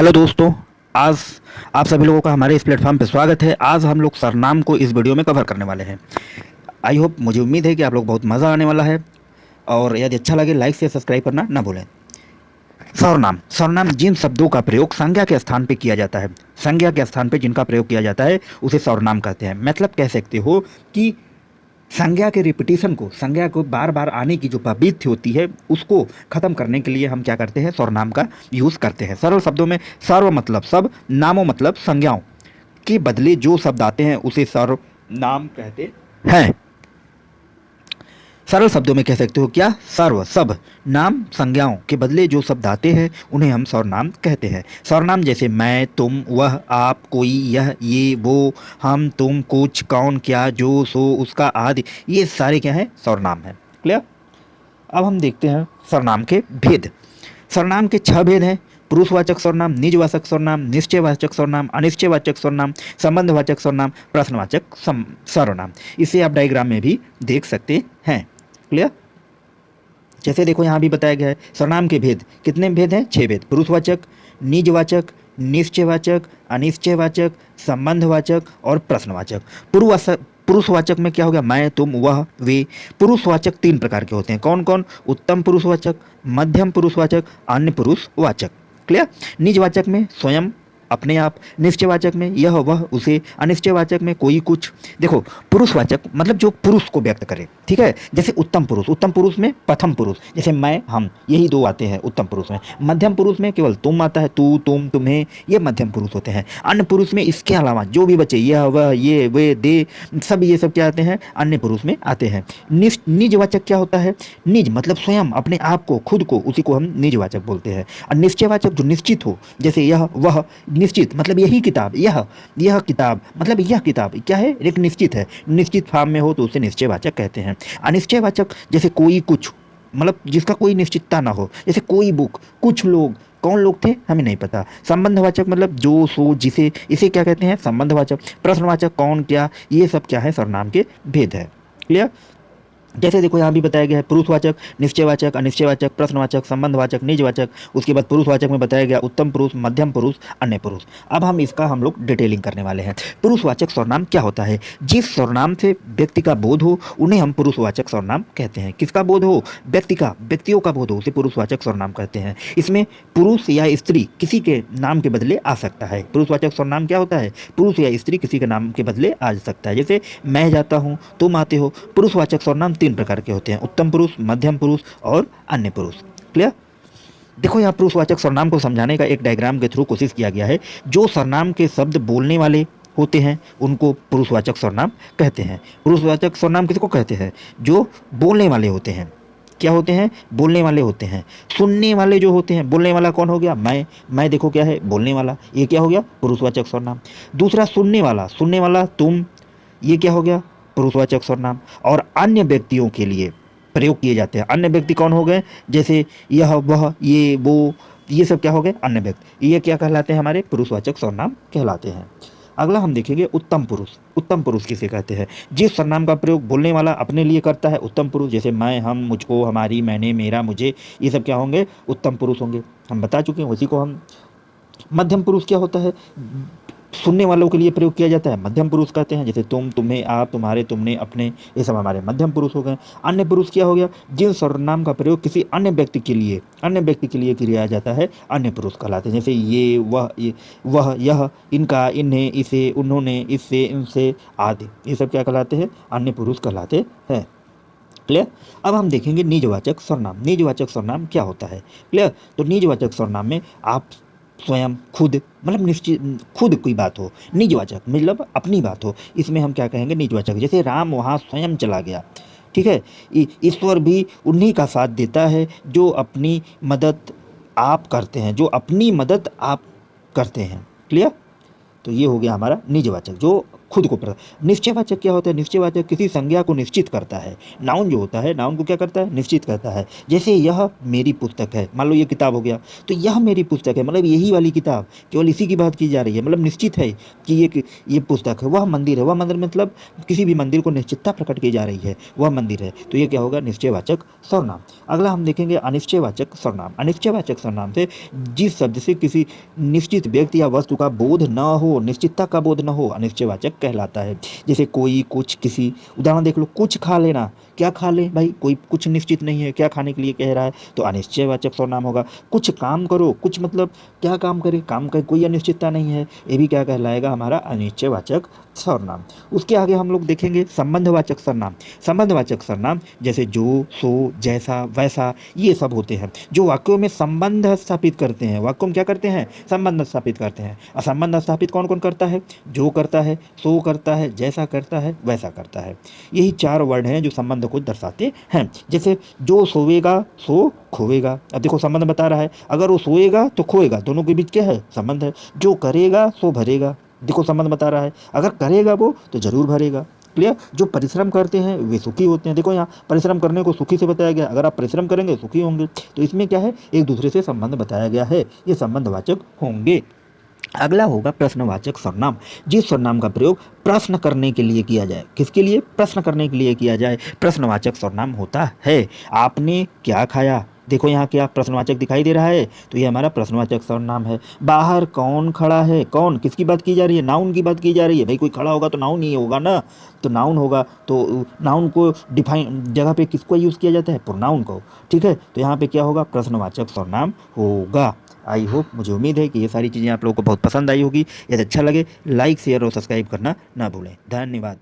Hello दोस्तों। आज आप सभी लोगों का हमारे इस प्लेटफॉर्म पे स्वागत है। आज हम लोग सरनाम को इस वीडियो में कवर करने वाले हैं। आई होप, मुझे उम्मीद है कि आप लोग बहुत मज़ा आने वाला है, और यदि अच्छा लगे लाइक से सब्सक्राइब करना ना भूलें। सरनाम सरनाम जिन शब्दों का प्रयोग संज्ञा के स्थान पे किया जाता है, संज्ञा के स्थान पे जिनका प्रयोग किया जाता है उसे सरनाम कहते हैं। मतलब कह सकते हो कि संज्ञा के रिपीटिशन को, संज्ञा को बार बार आने की जो प्रवृत्ति होती है उसको खत्म करने के लिए हम क्या करते हैं, सर्वनाम का यूज़ करते हैं। सरल शब्दों में सर्व मतलब सब, नामों मतलब संज्ञाओं के बदले जो शब्द आते हैं उसे सर्वनाम कहते हैं। सरल शब्दों में कह सकते हो क्या, सर्व सब नाम संज्ञाओं के बदले जो शब्द आते हैं उन्हें हम सर्वनाम कहते हैं। सर्वनाम जैसे मैं, तुम, वह, आप, कोई, यह, ये, वो, हम, तुम, कुछ, कौन, क्या, जो, सो, उसका आदि, ये सारे क्या है, सर्वनाम है। क्लियर। अब हम देखते हैं सर्वनाम के भेद। सर्वनाम के 6 भेद हैं। पुरुषवाचक सर्वनाम, निजवाचक सर्वनाम, निश्चयवाचक सर्वनाम, अनिश्चयवाचक सर्वनाम, संबंधवाचक सर्वनाम, प्रश्नवाचक सर्वनाम। इसे आप डायग्राम में भी देख सकते हैं। क्लियर। जैसे देखो यहाँ भी बताया गया है सर्वनाम के भेद। कितने भेद हैं? 6 भेद। पुरुषवाचक, निजवाचक, निश्चयवाचक, अनिश्चयवाचक, संबंधवाचक और प्रश्नवाचक। पुरुषवाचक में क्या हो गया, मैं, तुम, वह, वे। पुरुषवाचक 3 प्रकार के होते हैं। कौन कौन? उत्तम पुरुषवाचक, मध्यम पुरुषवाचक, अन्य पुरुषवाचक। क्लियर। निजवाचक में स्वयं, अपने आप। निश्चयवाचक में यह, वह, उसे। अनिश्चयवाचक में कोई, कुछ। देखो, पुरुषवाचक मतलब जो पुरुष को व्यक्त करे, ठीक है। जैसे उत्तम पुरुष, उत्तम पुरुष में प्रथम पुरुष, जैसे मैं, हम, यही 2 आते हैं उत्तम पुरुष में। मध्यम पुरुष में केवल तुम आता है, तू, तुम, तुम्हें, ये मध्यम पुरुष होते हैं। अन्य पुरुष में इसके अलावा जो भी बचे, यह, वह, ये, वे, दे, सब ये सब क्या आते हैं, अन्य पुरुष में आते हैं। निजवाचक क्या होता है? निज मतलब स्वयं, अपने आप को, खुद को, उसी को हम निजवाचक बोलते हैं। और निश्चयवाचक जो निश्चित हो, जैसे यह, वह, निश्चित मतलब यही किताब, यह किताब मतलब यह किताब क्या है, एक निश्चित है, निश्चित फॉर्म में हो तो उसे निश्चयवाचक कहते हैं। अनिश्चयवाचक जैसे कोई, कुछ मतलब जिसका कोई निश्चितता ना हो, जैसे कोई बुक, कुछ लोग। कौन लोग थे हमें नहीं पता। संबंधवाचक मतलब जो, सो, जिसे, इसे क्या कहते हैं, संबंधवाचक। प्रश्नवाचक कौन, क्या, ये सब क्या है, सर्वनाम के भेद है। क्लियर। जैसे देखो यहाँ भी बताया गया है पुरुषवाचक, निश्चयवाचक, अनिश्चयवाचक, प्रश्नवाचक, संबंधवाचक, निजवाचक। उसके बाद पुरुषवाचक में बताया गया उत्तम पुरुष, मध्यम पुरुष, अन्य पुरुष। अब हम इसका हम लोग डिटेलिंग करने वाले हैं। पुरुषवाचक सर्वनाम क्या होता है? जिस सर्वनाम से व्यक्ति का बोध हो उन्हें हम पुरुषवाचक सर्वनाम कहते हैं। किसका बोध हो? व्यक्ति का, व्यक्तियों का बोध हो उसे पुरुषवाचक सर्वनाम कहते हैं। इसमें पुरुष या स्त्री किसी के नाम के बदले आ सकता है। पुरुषवाचक सर्वनाम क्या होता है? पुरुष या स्त्री किसी के नाम के बदले आ सकता है। जैसे मैं जाता हूँ, तुम आते हो। पुरुषवाचक सर्वनाम 3 प्रकार के होते हैं, उत्तम पुरुष, मध्यम पुरुष और अन्य पुरुष। क्लियर। देखो यहाँ पुरुषवाचक सर्वनाम को समझाने का एक डायग्राम के थ्रू कोशिश किया गया है। जो सर्वनाम के शब्द बोलने वाले होते हैं उनको पुरुषवाचक सर्वनाम कहते हैं। पुरुषवाचक सर्वनाम किसको कहते हैं? जो बोलने वाले होते हैं। क्या होते हैं? बोलने वाले होते हैं। सुनने वाले जो होते हैं, बोलने वाला कौन हो गया? मैं देखो क्या है, बोलने वाला, ये क्या हो गया, पुरुषवाचक सर्वनाम। दूसरा सुनने वाला तुम, ये क्या हो गया, पुरुषवाचक सर्वनाम। और अन्य व्यक्तियों के लिए प्रयोग किए जाते हैं। अन्य व्यक्ति कौन हो गए? जैसे यह, वह, ये, वो, ये सब क्या हो गए, अन्य व्यक्ति। ये क्या कहलाते हैं? हमारे पुरुषवाचक सर्वनाम कहलाते हैं। अगला हम देखेंगे उत्तम पुरुष। उत्तम पुरुष किसे कहते हैं? जिस सर्वनाम का प्रयोग बोलने वाला अपने लिए करता है, उत्तम पुरुष। जैसे मैं, हम, मुझको, हमारी, मैंने, मेरा, मुझे, ये सब क्या होंगे, उत्तम पुरुष होंगे। हम बता चुके हैं, उसी को हम। मध्यम पुरुष क्या होता है? सुनने वालों के लिए प्रयोग किया जाता है, मध्यम पुरुष कहते हैं। जैसे तुम, तुम्हें, आप, तुम्हारे, तुमने, अपने, ये सब हमारे मध्यम पुरुष हो गए। अन्य पुरुष क्या हो गया? जिन सर्वनाम का प्रयोग किसी अन्य व्यक्ति के लिए किया जाता है, अन्य पुरुष कहलाते हैं। जैसे ये, वह, यह, इनका, इन्हें, इसे, उन्होंने, इससे, इनसे आदि, ये सब क्या कहलाते हैं? अन्य पुरुष कहलाते हैं। क्लियर। अब हम देखेंगे निजवाचक सर्वनाम। निजवाचक सर्वनाम क्या होता है? क्लियर। तो निजवाचक सर्वनाम में आप स्वयं, खुद मतलब निश्चित, खुद कोई बात हो। निजवाचक मतलब अपनी बात हो, इसमें हम क्या कहेंगे, निजवाचक। जैसे राम वहाँ स्वयं चला गया, ठीक है। ईश्वर भी उन्हीं का साथ देता है जो अपनी मदद आप करते हैं, क्लियर। तो ये हो गया हमारा निजवाचक, जो खुद को निश्चयवाचक क्या होता है? निश्चयवाचक किसी संज्ञा को निश्चित करता है। नाउन जो होता है, नाउन को क्या करता है? निश्चित करता है। जैसे यह मेरी पुस्तक है, मान लो ये किताब हो गया, तो यह मेरी पुस्तक है मतलब यही वाली किताब, केवल इसी की बात की जा रही है, मतलब निश्चित है कि ये पुस्तक है। वह मंदिर है, वह मंदिर मतलब किसी भी मंदिर को निश्चितता प्रकट की जा रही है, वह मंदिर है। तो ये क्या होगा? निश्चयवाचक सर्वनाम। अगला हम देखेंगे अनिश्चयवाचक सर्वनाम। अनिश्चयवाचक सर्वनाम से जिस शब्द से किसी निश्चित व्यक्ति या वस्तु का बोध न हो, निश्चितता का बोध न हो, अनिश्चयवाचक कहलाता है। जैसे कोई, कुछ, किसी। उदाहरण देख लो, कुछ खा लेना, क्या खा ले भाई? कोई कुछ निश्चित नहीं है, क्या खाने के लिए कह रहा है, तो अनिश्चयवाचक सर्वनाम होगा। कुछ काम करो, कुछ मतलब क्या काम करे, काम का कोई अनिश्चितता नहीं है, ये भी क्या कहलाएगा? हमारा अनिश्चयवाचक सर्वनाम। उसके आगे हम लोग देखेंगे संबंधवाचक सर्वनाम। संबंधवाचक सर्वनाम जैसे जो, सो, जैसा, वैसा, ये सब होते हैं जो वाक्यों में संबंध स्थापित करते हैं। वाक्यों में क्या करते हैं? संबंध स्थापित करते हैं। और संबंध स्थापित कौन कौन करता है? जो करता है, सो करता है, जैसा करता है, वैसा करता है। यही 4 वर्ड हैं जो संबंध को दर्शाते हैं। जैसे जो सोएगा सो खोएगा। अब देखो संबंध बता रहा है, अगर वो सोएगा तो खोएगा, दोनों के बीच क्या है? संबंध है। जो करेगा सो भरेगा, देखो संबंध बता रहा है, अगर करेगा वो तो जरूर भरेगा। क्लियर? जो परिश्रम करते हैं वे सुखी होते हैं। देखो यहाँ परिश्रम करने को सुखी से बताया गया, अगर आप परिश्रम करेंगे सुखी होंगे। तो इसमें क्या है? एक दूसरे से संबंध बताया गया है, ये संबंधवाचक होंगे। अगला होगा प्रश्नवाचक सर्वनाम। जिस सर्वनाम का प्रयोग प्रश्न करने के लिए किया जाए, किसके लिए? प्रश्न करने के लिए किया जाए, प्रश्नवाचक सर्वनाम होता है। आपने क्या खाया? देखो यहाँ क्या प्रश्नवाचक दिखाई दे रहा है, तो ये हमारा प्रश्नवाचक सर्वनाम है। बाहर कौन खड़ा है? कौन किसकी बात की जा रही है? नाउन की बात की जा रही है। भाई कोई खड़ा होगा तो नाउन ही होगा ना, तो नाउन होगा। तो नाउन को डिफाइन जगह पे किसको यूज़ किया जाता है? प्रोनाउन को। ठीक है, तो यहाँ पे क्या होगा? प्रश्नवाचक सर्वनाम होगा। आई होप, मुझे उम्मीद है कि ये सारी चीज़ें आप लोगों को बहुत पसंद आई होगी। यदि अच्छा लगे लाइक, शेयर और सब्सक्राइब करना ना भूलें। धन्यवाद।